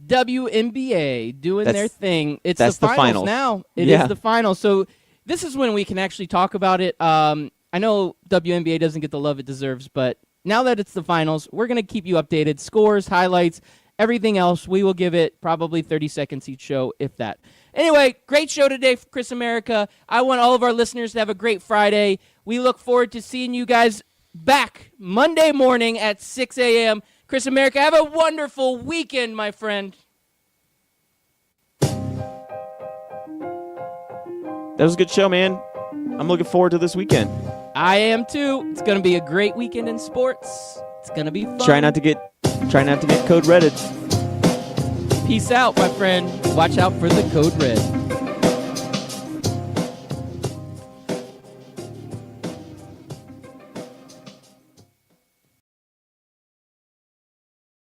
WNBA doing their thing. It's that's the the finals finals. now. It is the finals. So this is when we can actually talk about it. I know WNBA doesn't get the love it deserves, but now that it's the finals, we're going to keep you updated. Scores, highlights, everything else. We will give it probably 30 seconds each show, if that. Anyway, great show today for Chris America. I want all of our listeners to have a great Friday. We look forward to seeing you guys back Monday morning at 6 a.m. Chris America, have a wonderful weekend, my friend. That was a good show, man. I'm looking forward to this weekend. I am too. It's going to be a great weekend in sports. It's going to be fun. Try not to get Code Redded. Peace out, my friend. Watch out for the Code Red.